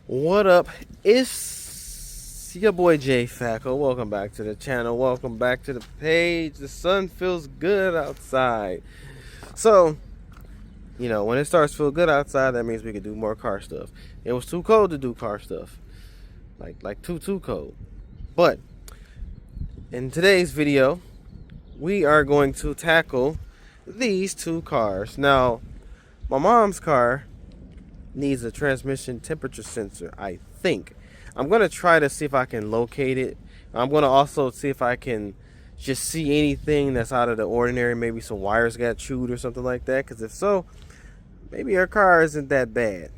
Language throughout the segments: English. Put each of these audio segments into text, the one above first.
What up? It's your boy Jay Facko. Welcome back to the channel. Welcome back to the page. The sun feels good outside. So, when it starts to feel good outside, that means we can do more car stuff. It was too cold to do car stuff. Like too cold. But in today's video, we are going to tackle these two cars. Now, my mom's car needs a transmission temperature sensor, I think. I'm going to try to see if I can locate it. I'm going to also see if I can just see anything that's out of the ordinary. Maybe some wires got chewed or something like that. Because if so, maybe her car isn't that bad.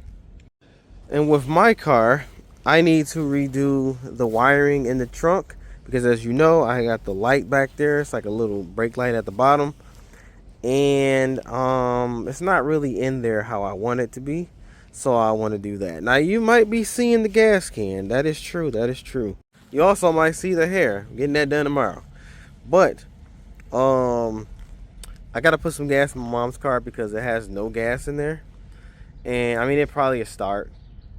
And with my car, I need to redo the wiring in the trunk. Because as you know, I got the light back there. It's like a little brake light at the bottom. And it's not really in there how I want it to be. So I want to do that. Now you might be seeing the gas can. That is true. That is true. You also might see the hair. I'm getting that done tomorrow. But I gotta put some gas in my mom's car because it has no gas in there. And I mean, it probably a start,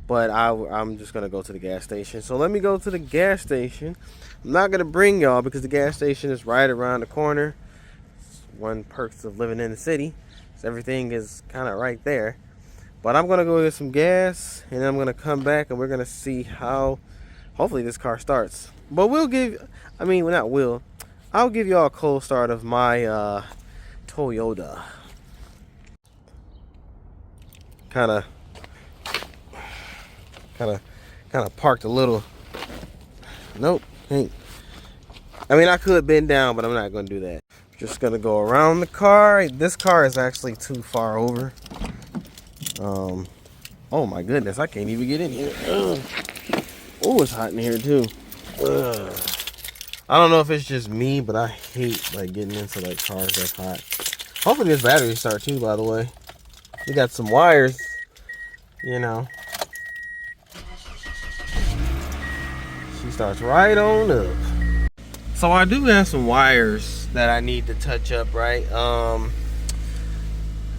but I'm just gonna go to the gas station. So let me go to the gas station. I'm not gonna bring y'all because the gas station is right around the corner. It's one perks of living in the city. So everything is kind of right there. But I'm going to go get some gas, and then I'm going to come back, and we're going to see how, hopefully, this car starts. But I'll give y'all a cold start of my Toyota. Kind of parked a little. Nope, ain't. I mean, I could bend down, but I'm not going to do that. Just going to go around the car. This car is actually too far over. Oh my goodness, I can't even get in here. Oh, it's hot in here too. I don't know if it's just me, but I hate getting into cars that's hot. Hopefully this battery start too, by the way. We got some wires, She starts right on up. So I do have some wires that I need to touch up, right?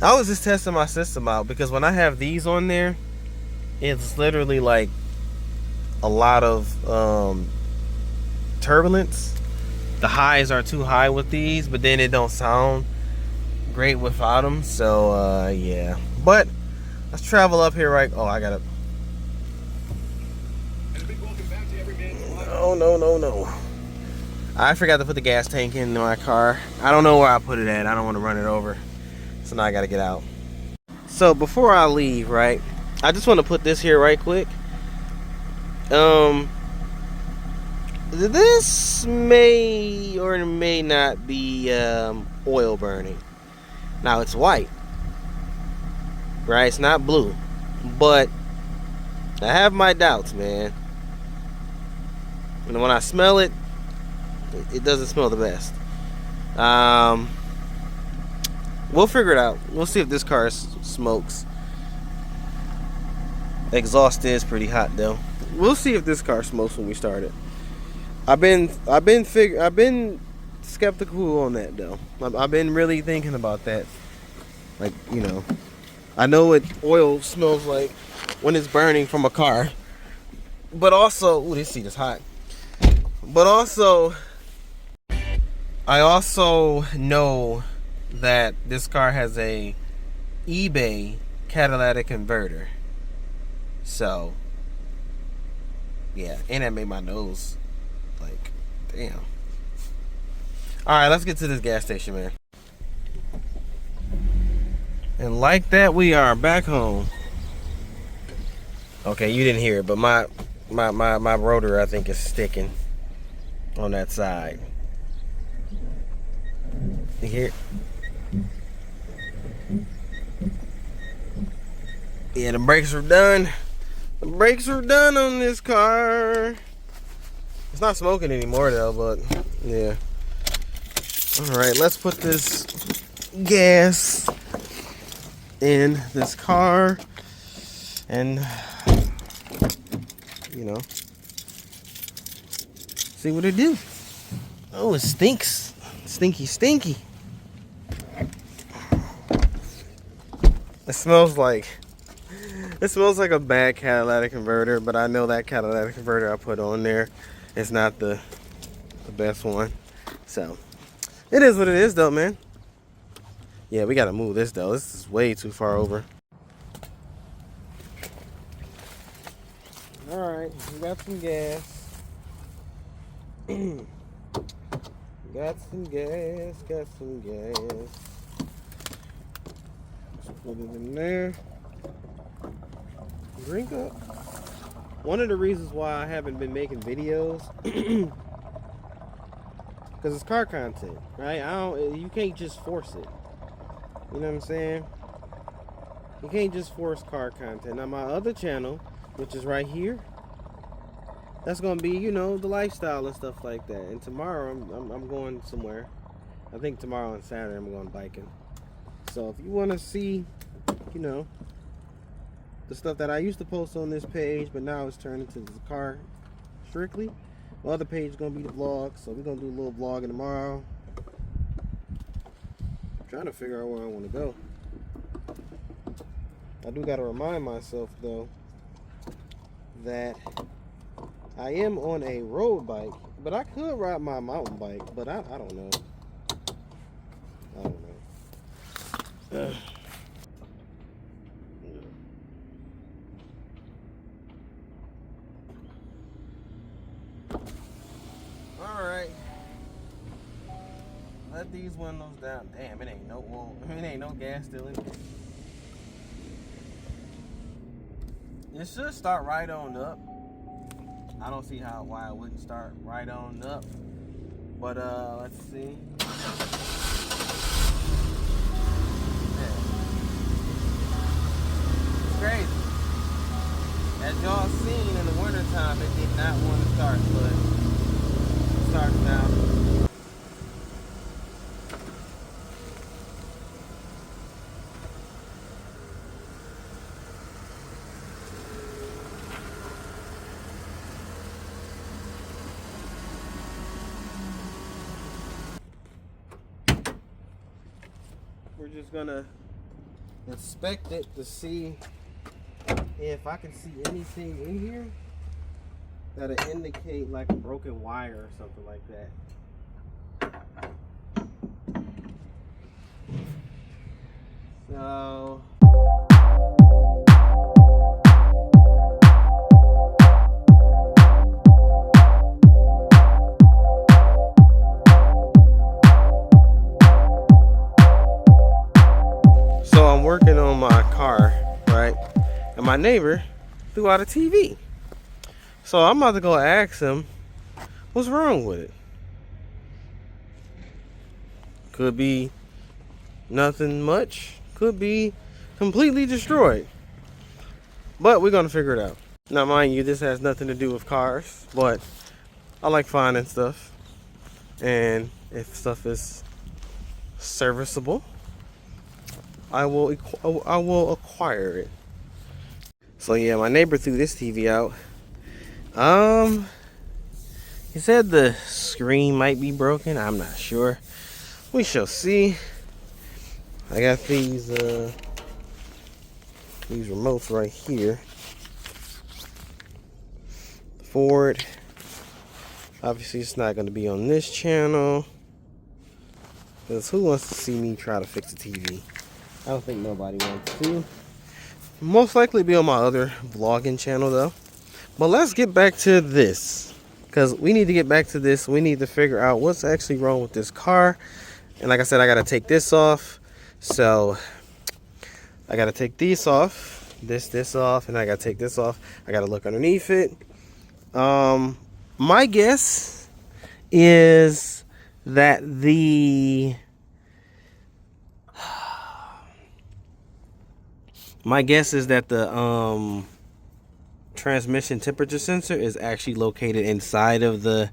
I was just testing my system out because when I have these on there, it's literally like a lot of turbulence. The highs are too high with these, but then it don't sound great without them. So yeah, but let's travel up here, right? Oh, I gotta. No. I forgot to put the gas tank in my car. I don't know where I put it at. I don't want to run it over. So now I gotta get out. So before I leave, right, I just want to put this here right quick. This may or may not be oil burning. Now it's white, right? It's not blue, but I have my doubts, man. And when I smell it, it doesn't smell the best. We'll figure it out. We'll see if this car smokes. Exhaust is pretty hot though. We'll see if this car smokes when we start it. I've been skeptical on that though. I've been really thinking about that. I know what oil smells like when it's burning from a car. But also, ooh, this seat is hot. But also, I also know that this car has a eBay catalytic converter. So yeah, and that made my nose damn. Alright, let's get to this gas station, man. And like that, we are back home. Okay, you didn't hear it, but my rotor, I think, is sticking on that side. You hear it? Yeah, the brakes are done. The brakes are done on this car. It's not smoking anymore though, but yeah. Alright, let's put this gas in this car and see what it do. Oh, it stinks. Stinky. It smells like It smells like a bad catalytic converter, but I know that catalytic converter I put on there is not the best one. So it is what it is though, man. Yeah, we gotta move this though. This is way too far over. Alright, we got some gas. Got some gas. Let's put it in there. Drink up. One of the reasons why I haven't been making videos because it's car content, right? You can't just force it. You know what I'm saying? You can't just force car content. Now my other channel, which is right here, that's gonna be, you know, the lifestyle and stuff like that. And tomorrow I'm going somewhere. I think tomorrow and Saturday I'm going biking. So if you want to see, you know, the stuff that I used to post on this page, but now it's turned into the car strictly. The other page is gonna be the vlog, so we're gonna do a little vlogging tomorrow. I'm trying to figure out where I want to go. I do gotta remind myself though that I am on a road bike, but I could ride my mountain bike, but I don't know. I don't know. Alright. Let these windows down. Damn, it ain't no oil. It ain't no gas still in there. It should start right on up. I don't see why it wouldn't start right on up. But let's see. Yeah. It's crazy. As y'all seen in the wintertime, it did not want to start, but it starts now. We're just gonna inspect it to see if I can see anything in here that'll indicate like a broken wire or something like that. So I'm working on my car, right? And my neighbor threw out a TV. So I'm about to go ask him what's wrong with it. Could be nothing much. Could be completely destroyed. But we're going to figure it out. Now, mind you, this has nothing to do with cars. But I like finding stuff. And if stuff is serviceable, I will acquire it. So yeah, my neighbor threw this TV out. He said the screen might be broken. I'm not sure. We shall see. I got these remotes right here. Forward. Obviously, it's not going to be on this channel. Because who wants to see me try to fix a TV? I don't think nobody wants to. Most likely be on my other vlogging channel though. But let's get back to this. Because we need to get back to this. We need to figure out what's actually wrong with this car. And like I said, I got to take this off. So I got to take these off. This off. And I got to take this off. I got to look underneath it. My guess is that the transmission temperature sensor is actually located inside of the,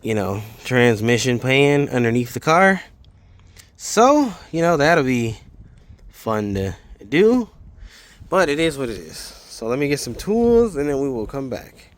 you know, transmission pan underneath the car. So, you know, that'll be fun to do, but it is what it is. So let me get some tools and then we will come back.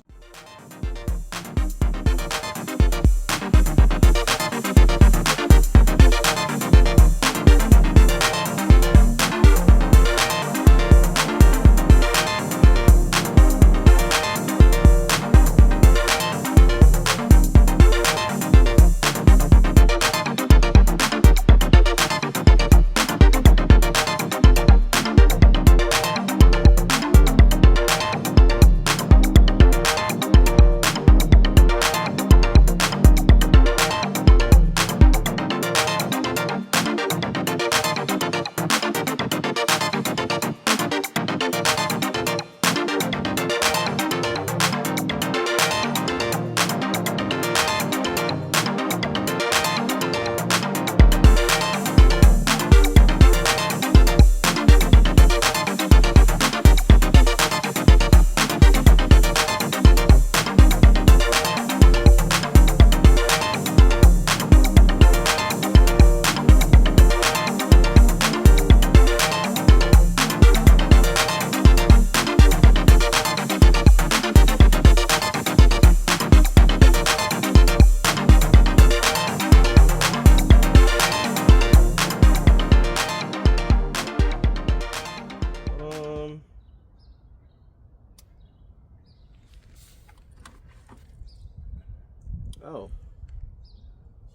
Oh,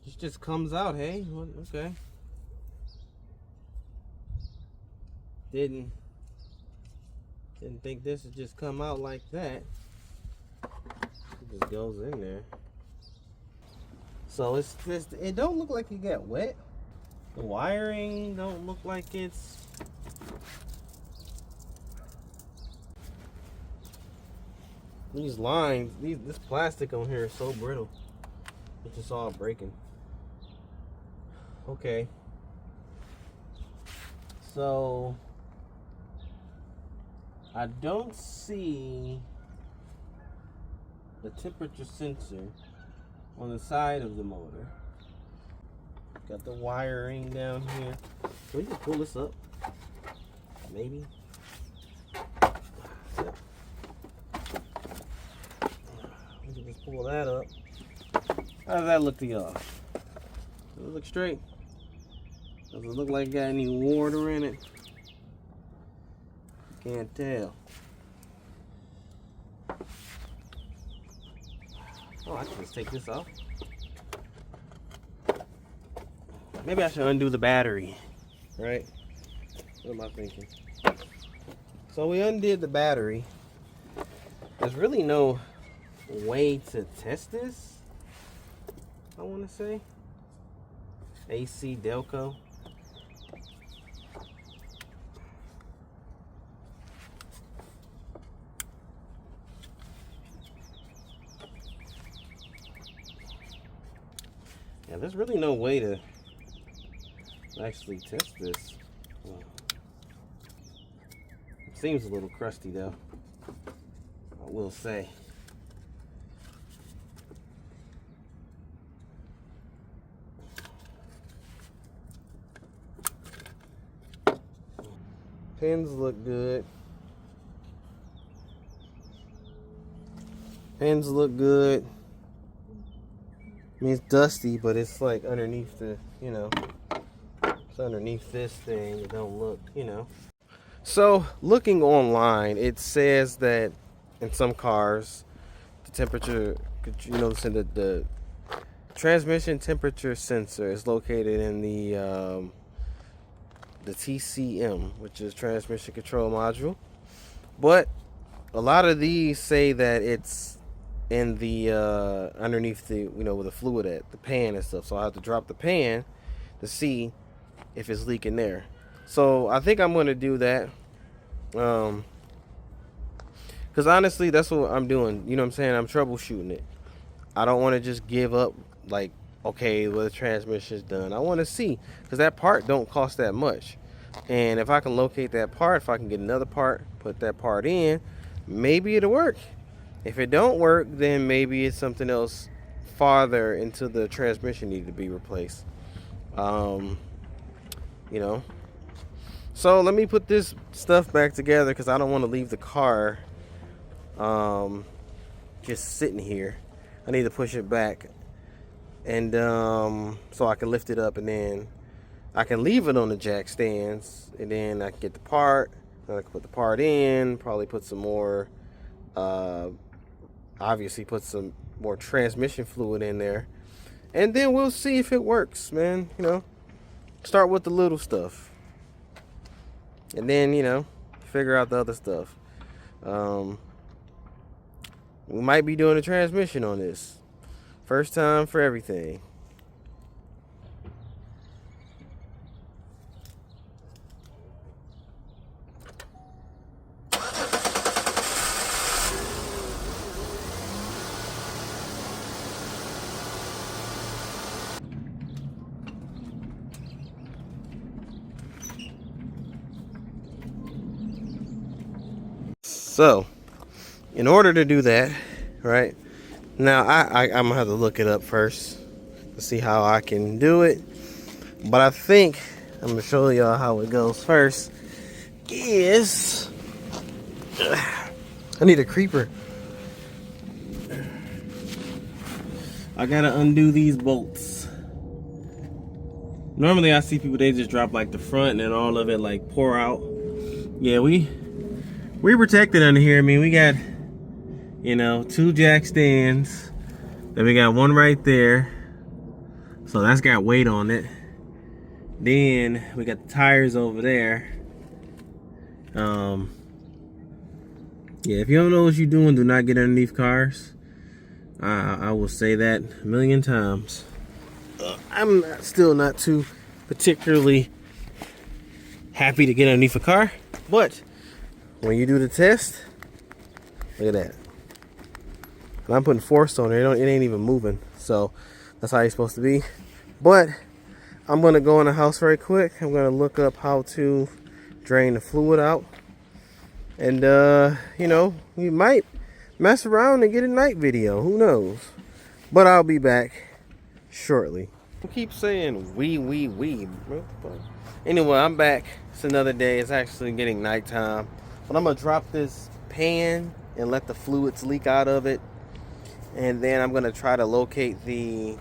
this just comes out, hey? Okay. Didn't think this would just come out like that. It just goes in there. So it's just, it don't look like it got wet. The wiring don't look like it's... These lines, this plastic on here is so brittle. It's just all breaking. Okay. So I don't see the temperature sensor on the side of the motor. Got the wiring down here. Can we just pull this up? Maybe. Yep. We can just pull that up. How does that look to y'all? Does it look straight? Does it look like it got any water in it? Can't tell. Oh, I can just take this off. Maybe I should undo the battery, right? What am I thinking? So we undid the battery. There's really no way to test this, I want to say. AC Delco. Yeah, there's really no way to actually test this. It seems a little crusty though, I will say. Pins look good. Pins look good. I mean, it's dusty, but it's like underneath the, you know, it's underneath this thing. It don't look, you know. So looking online, it says that in some cars, the temperature, you know, the transmission temperature sensor is located in the TCM, which is transmission control module. But a lot of these say that it's in the underneath the, you know, with the fluid at the pan and stuff. So I have to drop the pan to see if it's leaking there. So I think I'm going to do that, because honestly that's what I'm doing, you know what I'm saying. I'm troubleshooting it. I don't want to just give up like, okay, well, the transmission's done. I want to see, because that part don't cost that much, and if I can locate that part, if I can get another part, put that part in, maybe it'll work. If it don't work, then maybe it's something else farther into the transmission need to be replaced. You know, so let me put this stuff back together, because I don't want to leave the car just sitting here. I need to push it back, and so I can lift it up, and then I can leave it on the jack stands, and then I can get the part, then I can put the part in, probably put some more obviously put some more transmission fluid in there, and then we'll see if it works, man. You know, start with the little stuff, and then, you know, figure out the other stuff. We might be doing a transmission on this. First time for everything. So, in order to do that, right, now I'm gonna have to look it up first to see how I can do it. But I think I'm gonna show y'all how it goes first. Is I need a creeper. I gotta undo these bolts. Normally I see people, they just drop like the front and then all of it like pour out. Yeah, we're protected under here. I mean, we got, you know, 2 jack stands, Then we got one right there. So that's got weight on it. Then we got the tires over there. Yeah, if you don't know what you're doing, do not get underneath cars. I will say that a million times. I'm still not too particularly happy to get underneath a car, but when you do the test, look at that. And I'm putting force on it. It ain't even moving. So that's how it's supposed to be. But I'm gonna go in the house very quick. I'm gonna look up how to drain the fluid out. And you know, we might mess around and get a night video. Who knows? But I'll be back shortly. I keep saying we. Anyway, I'm back. It's another day. It's actually getting nighttime. But I'm gonna drop this pan and let the fluids leak out of it. And then I'm gonna try to locate the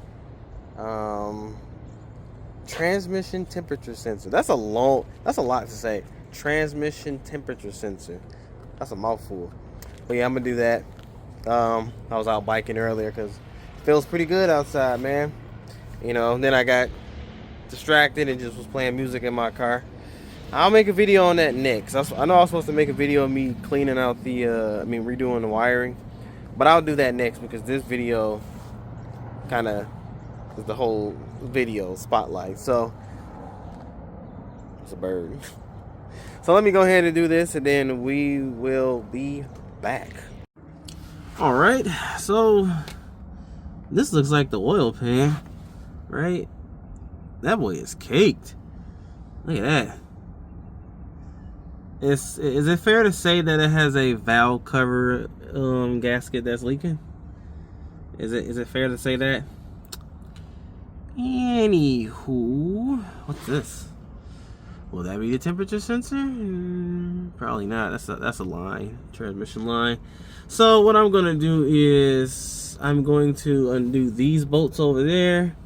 transmission temperature sensor. That's a lot to say. Transmission temperature sensor. That's a mouthful. But yeah, I'm gonna do that. I was out biking earlier because it feels pretty good outside, man. You know, then I got distracted and just was playing music in my car. I'll make a video on that next. I know I was supposed to make a video of me cleaning out the, redoing the wiring. But I'll do that next because this video kind of is the whole video spotlight. So, it's a bird. So let me go ahead and do this and then we will be back. All right, so this looks like the oil pan, right? That boy is caked. Look at that. Is it fair to say that it has a valve cover gasket that's leaking? Is it fair to say that? Anywho, what's this? Will that be the temperature sensor? Probably not. That's a line, transmission line. So what I'm gonna do is I'm going to undo these bolts over there,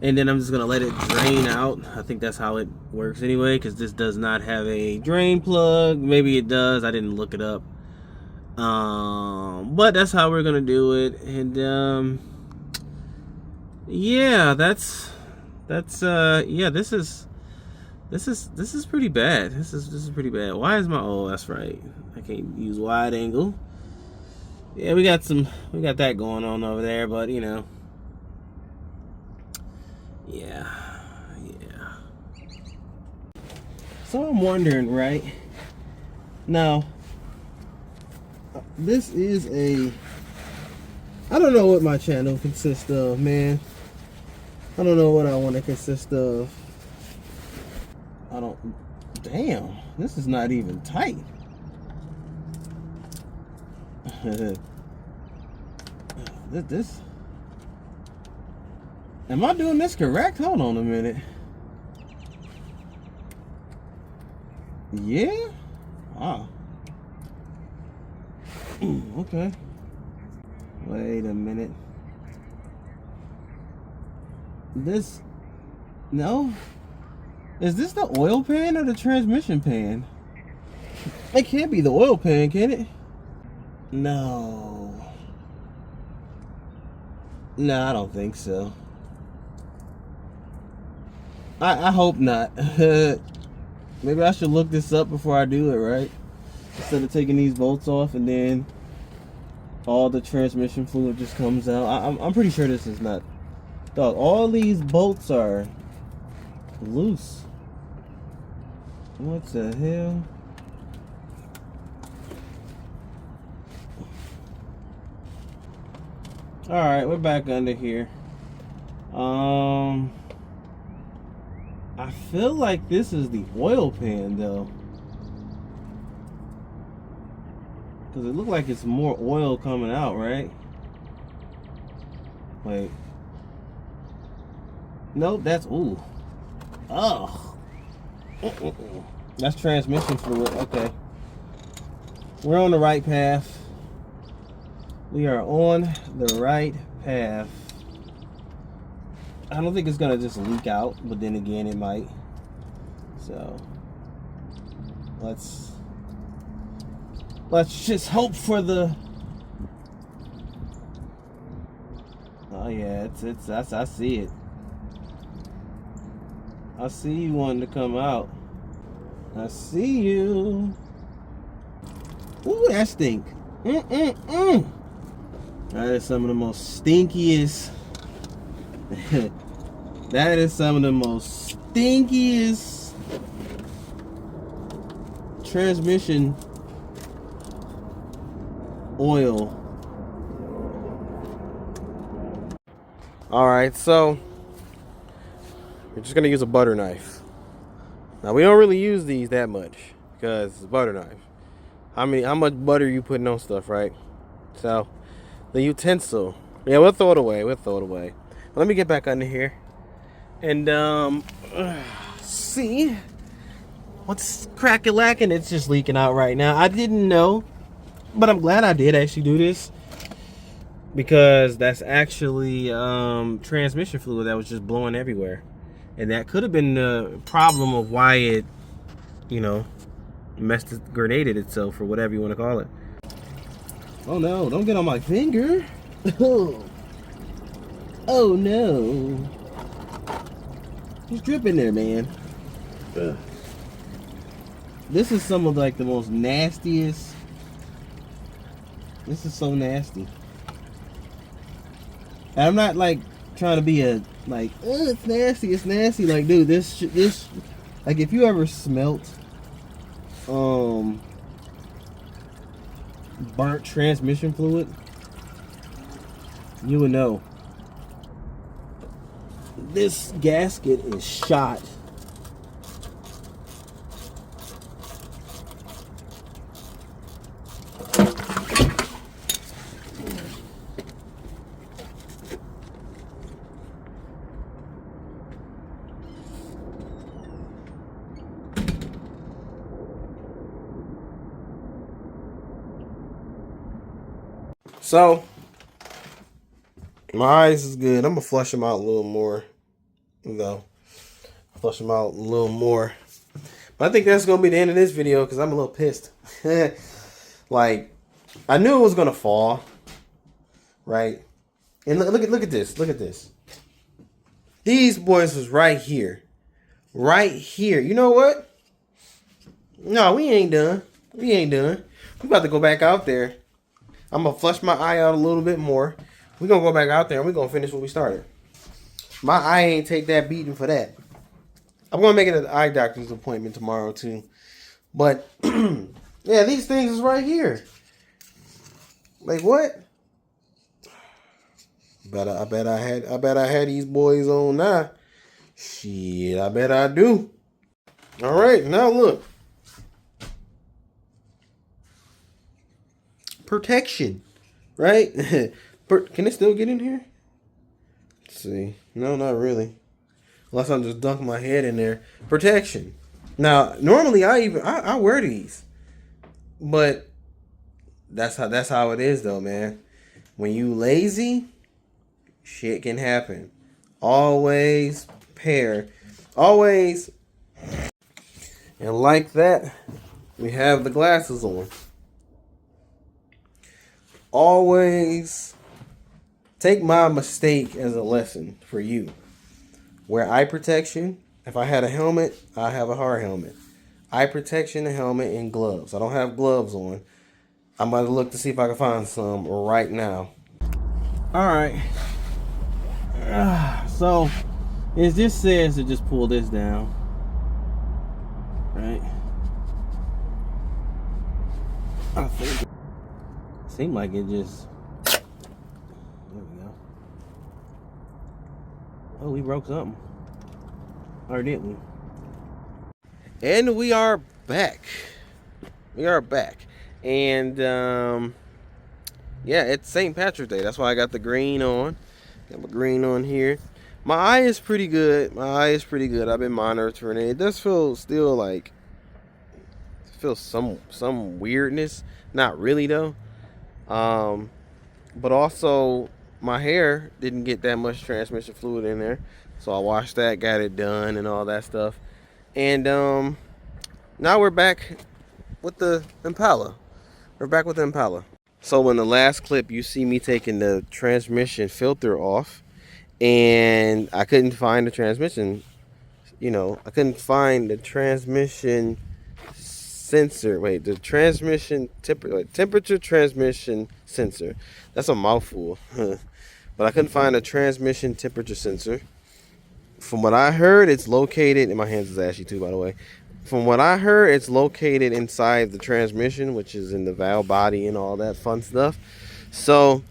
and then I'm just gonna let it drain out. I think that's how it works anyway, because this does not have a drain plug. Maybe it does. I didn't look it up. But that's how we're gonna do it. And yeah, yeah, this is pretty bad. This is pretty bad. Why is my, oh, that's right, I can't use wide angle. Yeah, we got that going on over there, but you know, yeah. So I'm wondering, right now, this is I don't know what my channel consists of, man. I don't know what I want to consist of. Damn, this is not even tight. This, am I doing this correct? Hold on a minute. Yeah? Ah. Okay. Wait a minute. No? Is this the oil pan or the transmission pan? It can't be the oil pan, can it? No, I don't think so. I hope not. Maybe I should look this up before I do it, right? Instead of taking these bolts off and then all the transmission fluid just comes out. I'm pretty sure this is not. Dog, all these bolts are loose. What the hell? Alright, we're back under here. I feel like this is the oil pan though, because it looked like it's more oil coming out, right? Wait. Nope, that's, ooh. Oh. That's transmission fluid. Okay. We're on the right path. We are on the right path. I don't think it's gonna just leak out, but then again it might. So let's just hope for the Oh yeah, I see it. I see you wanting to come out. I see you. Ooh, that stink. That is some of the most stinkiest. That is some of the most stinkiest transmission oil. Alright, so we're just gonna use a butter knife. Now we don't really use these that much because it's a butter knife. How much butter you putting on stuff, right? So the utensil. Yeah, we'll throw it away. Let me get back under here and see what's crack-a-lacking. It's just leaking out right now. I didn't know, but I'm glad I did actually do this because that's actually transmission fluid that was just blowing everywhere, and that could have been the problem of why it, grenaded itself or whatever you want to call it. Oh no! Don't get on my finger. Oh no! Who's dripping there, man? Ugh. This is some of like the most nastiest. This is so nasty. And I'm not like trying to be a like, oh, it's nasty, it's nasty. Like, dude, this like if you ever smelt burnt transmission fluid, you would know. This gasket is shot. So my eyes is good. I'm gonna flush them out a little more, flush them out a little more. But I think that's gonna be the end of this video because I'm a little pissed. Like, I knew it was gonna fall, right? And look at this. Look at this. These boys was right here, right here. You know what? No, we ain't done. We about to go back out there. I'm going to flush my eye out a little bit more. We're going to go back out there and we're going to finish what we started. My eye ain't take that beating for that. I'm going to make it an eye doctor's appointment tomorrow too. But, yeah, these things is right here. Like, what? I bet I had these boys on now. Shit, I bet I do. All right, now look. Protection, right? Can it still get in here? Let's see. No, not really. Unless I'm just dunking my head in there. Protection. Now, normally I wear these, but that's how it is though, man. When you lazy, shit can happen. Always pair. Always. And like that, we have the glasses on. Always take my mistake as a lesson for you. Wear eye protection. If I had a helmet, I have a hard helmet. Eye protection, a helmet, and gloves. I don't have gloves on. I'm about to look to see if I can find some right now. Alright. So, it just says to just pull this down. Right? I think it seemed like it just... There we go. Oh, we broke something. Or didn't we? And we are back. And, yeah, it's St. Patrick's Day. That's why I got the green on. Got my green on here. My eye is pretty good. I've been monitoring it. It does feel still like... Feels some weirdness. Not really, though. But also, my hair didn't get that much transmission fluid in there. So I washed that, got it done, and all that stuff. And now we're back with the Impala. So in the last clip, you see me taking the transmission filter off, and I couldn't find the transmission. I couldn't find the transmission sensor. Wait, the transmission temperature transmission sensor. That's a mouthful. But I couldn't find a transmission temperature sensor. From what I heard, it's located, and my hands is ashy too, by the way. From what I heard, it's located inside the transmission, which is in the valve body and all that fun stuff. So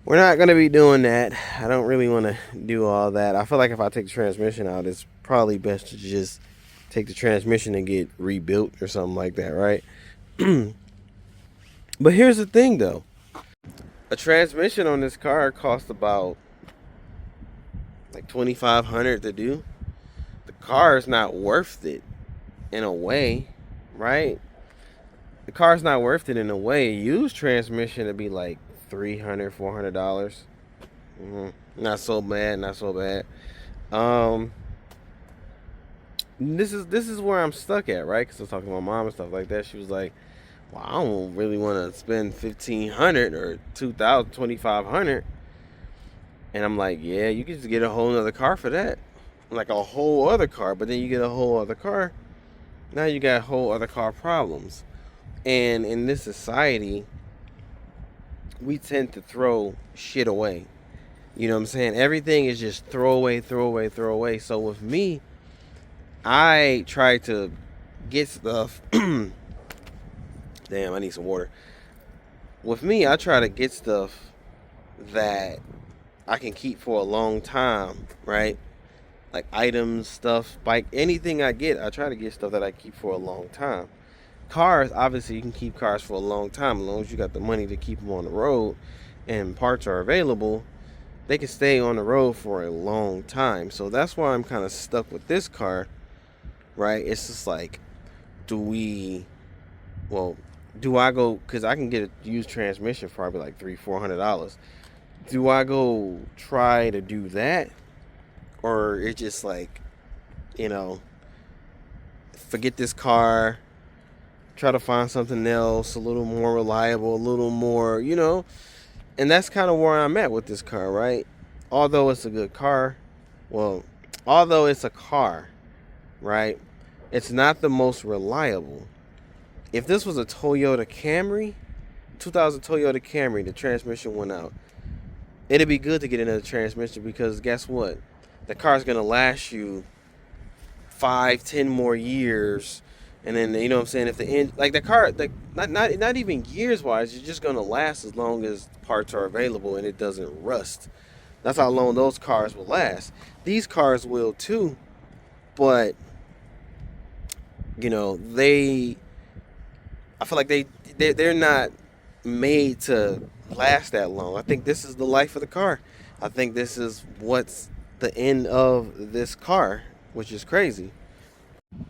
we're not going to be doing that. I don't really want to do all that. I feel like if I take the transmission out, it's probably best to just take the transmission and get rebuilt or something like that, right? But here's the thing, though. A transmission on this car costs about like $2,500 to do. The car is not worth it in a way, right? The car's not worth it in a way. A used transmission would be like $300, $400. Not so bad, not so bad. This is where I'm stuck at, right? Because I was talking to my mom and stuff like that. She was like, "Well, I don't really want to spend $1,500 or $2,000, $2,500." And I'm like, "Yeah, you can just get a whole other car for that, like a whole other car." But then you get a whole other car. Now you got whole other car problems. And in this society, we tend to throw shit away. You know what I'm saying? Everything is just throw away, throw away, throw away. So with me, I try to get stuff. Damn, I need some water. With me, I try to get stuff that I can keep for a long time, right? Like items, stuff, bike, anything I get, I try to get stuff that I keep for a long time. Cars, obviously, you can keep cars for a long time as long as you got the money to keep them on the road and parts are available. They can stay on the road for a long time. So that's why I'm kind of stuck with this car, right? It's just like, do I go, because I can get a used transmission for probably like $300-$400. Do I go try to do that? Or it's just like, forget this car, try to find something else, a little more reliable, a little more, and that's kind of where I'm at with this car, right? Although it's a good car, although it's a car, right? It's not the most reliable. If this was a Toyota Camry, 2000 Toyota Camry, the transmission went out, it'd be good to get another transmission because guess what? The car's going to last you 5-10 more years. And then, you know what I'm saying, if the car, not even years wise, it's just going to last as long as parts are available and it doesn't rust. That's how long those cars will last. These cars will too, but I feel like they're not made to last that long. I think this is the life of the car. I think this is what's the end of this car, which is crazy.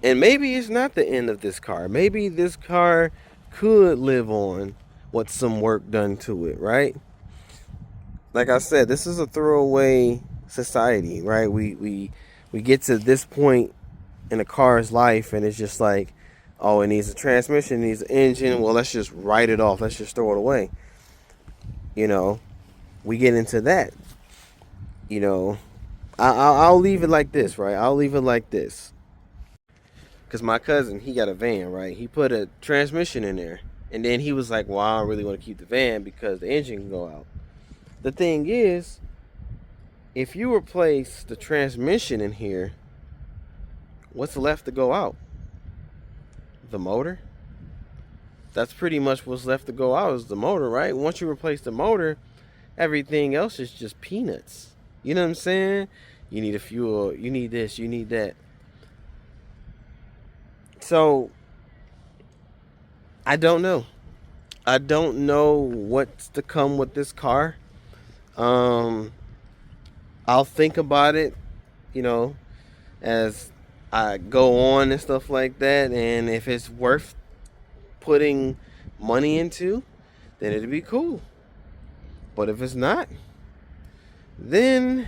And maybe it's not the end of this car. Maybe this car could live on with some work done to it, right? Like I said, this is a throwaway society, right? We get to this point in a car's life and it's just like, oh, it needs a transmission, it needs an engine. Well, let's just write it off. Let's just throw it away. We get into that. I'll leave it like this, right? I'll leave it like this. Because my cousin, he got a van, right? He put a transmission in there. And then he was like, well, I don't really want to keep the van because the engine can go out. The thing is, if you replace the transmission in here, what's left to go out? The motor? That's pretty much what's left to go out is the motor, right? Once you replace the motor, everything else is just peanuts. You know what I'm saying? You need a fuel, you need this, you need that. So, I don't know. I don't know what's to come with this car. I'll think about it, as I go on and stuff like that. And if it's worth putting money into, then it'd be cool. But if it's not, then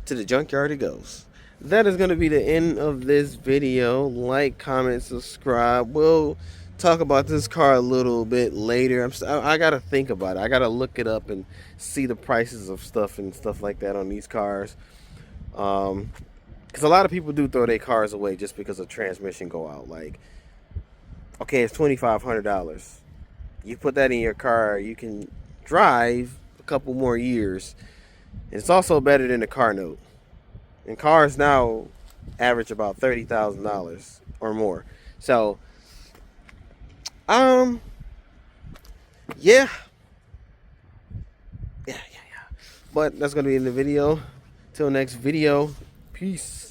to the junkyard it goes. That is going to be the end of this video. Like, comment, subscribe. We'll talk about this car a little bit later. I gotta think about it. I gotta look it up and see the prices of stuff and stuff like that on these cars. Because a lot of people do throw their cars away just because a transmission go out. Like, okay, it's $2,500. You put that in your car, you can drive a couple more years. It's also better than a car note. And cars now average about $30,000 or more. So, yeah. Yeah. But that's gonna be in the video. Till next video. Peace.